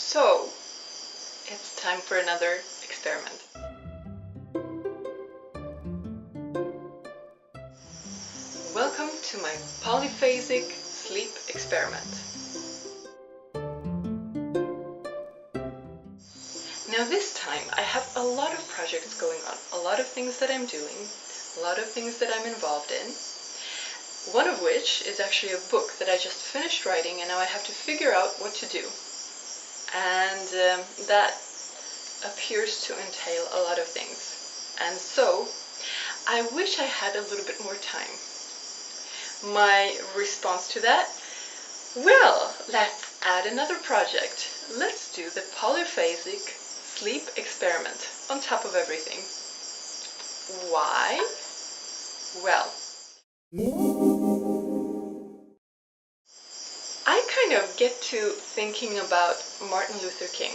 So, it's time for another experiment. Welcome to my polyphasic sleep experiment. Now this time I have a lot of projects going on, a lot of things that I'm doing, a lot of things that I'm involved in. One of which is actually a book that I just finished writing, and now I have to figure out what to do. And that appears to entail a lot of things. And so I wish I had a little bit more time. My response to that? Well, let's add another project. Let's do the polyphasic sleep experiment on top of everything. Why? Well, I kind of get to thinking about Martin Luther King.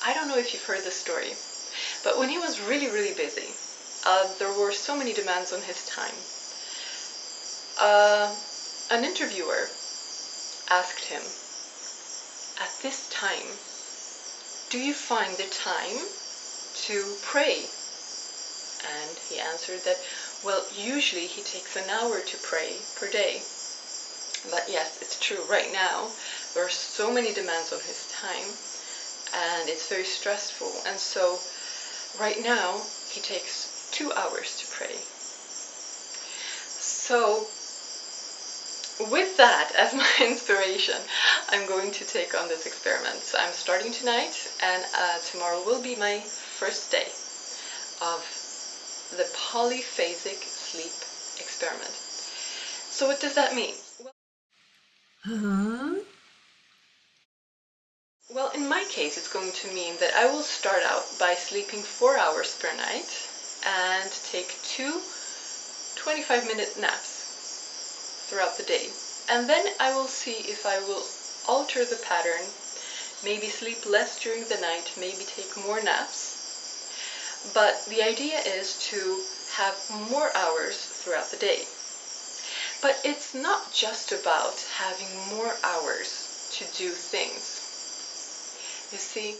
I don't know if you've heard this story, but when he was really, really busy, there were so many demands on his time. An interviewer asked him, "At this time, do you find the time to pray?" And he answered that, well, usually he takes an hour to pray per day. But yes, it's true, right now there are so many demands on his time and it's very stressful, and so right now he takes 2 hours to pray. So with that as my inspiration, I'm going to take on this experiment. So I'm starting tonight, and tomorrow will be my first day of the polyphasic sleep experiment. So what does that mean? Well, in my case, it's going to mean that I will start out by sleeping 4 hours per night and take 2 25-minute naps throughout the day. And then I will see if I will alter the pattern, maybe sleep less during the night, maybe take more naps. But the idea is to have more hours throughout the day. But it's not just about having more hours to do things. You see,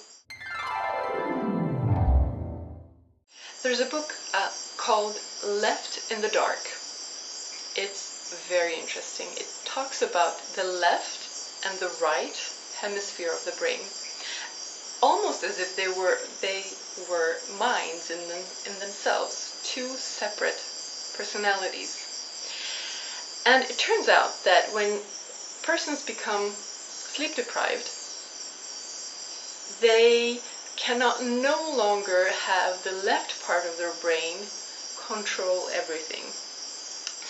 there's a book called Left in the Dark. It's very interesting. It talks about the left and the right hemisphere of the brain, almost as if they were minds in themselves, two separate personalities. And it turns out that when persons become sleep deprived, they cannot no longer have the left part of their brain control everything.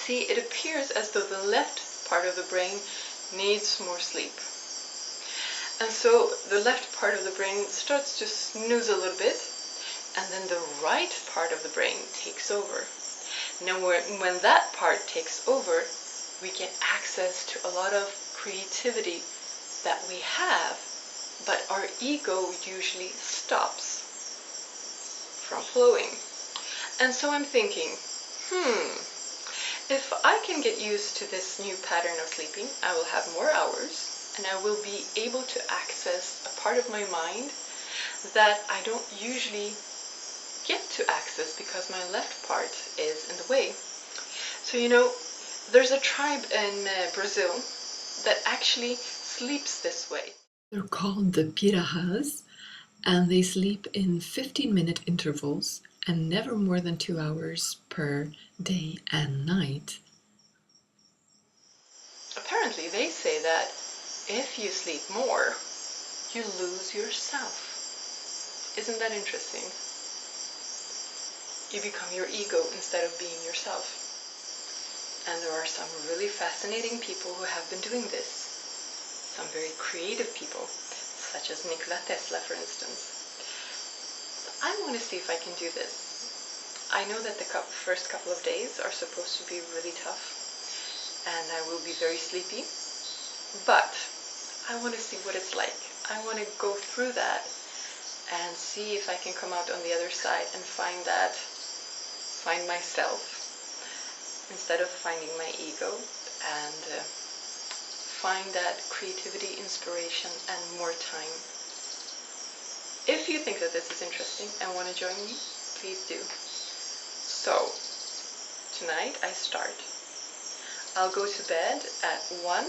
See, it appears as though the left part of the brain needs more sleep. And so the left part of the brain starts to snooze a little bit, and then the right part of the brain takes over. Now when that part takes over, we get access to a lot of creativity that we have, but our ego usually stops from flowing. And so I'm thinking, if I can get used to this new pattern of sleeping, I will have more hours, and I will be able to access a part of my mind that I don't usually get to access because my left part is in the way. So you know, there's a tribe in Brazil that actually sleeps this way. They're called the Pirahãs, and they sleep in 15-minute intervals and never more than 2 hours per day and night. Apparently they say that if you sleep more, you lose yourself. Isn't that interesting? You become your ego instead of being yourself. And there are some really fascinating people who have been doing this. Some very creative people, such as Nikola Tesla, for instance. I want to see if I can do this. I know that the first couple of days are supposed to be really tough, and I will be very sleepy, but I want to see what it's like. I want to go through that and see if I can come out on the other side and find myself, instead of finding my ego, and find that creativity, inspiration, and more time. If you think that this is interesting and want to join me, please do. So, tonight I start. I'll go to bed at 1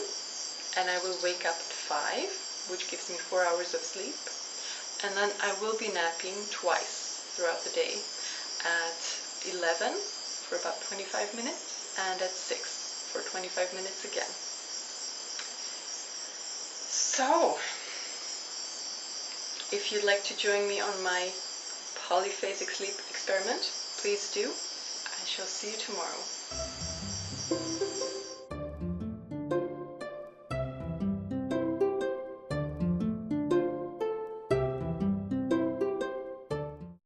and I will wake up at 5, which gives me 4 hours of sleep. And then I will be napping twice throughout the day, at 11 for about 25 minutes and at 6 for 25 minutes again. So, if you'd like to join me on my polyphasic sleep experiment, please do. I shall see you tomorrow.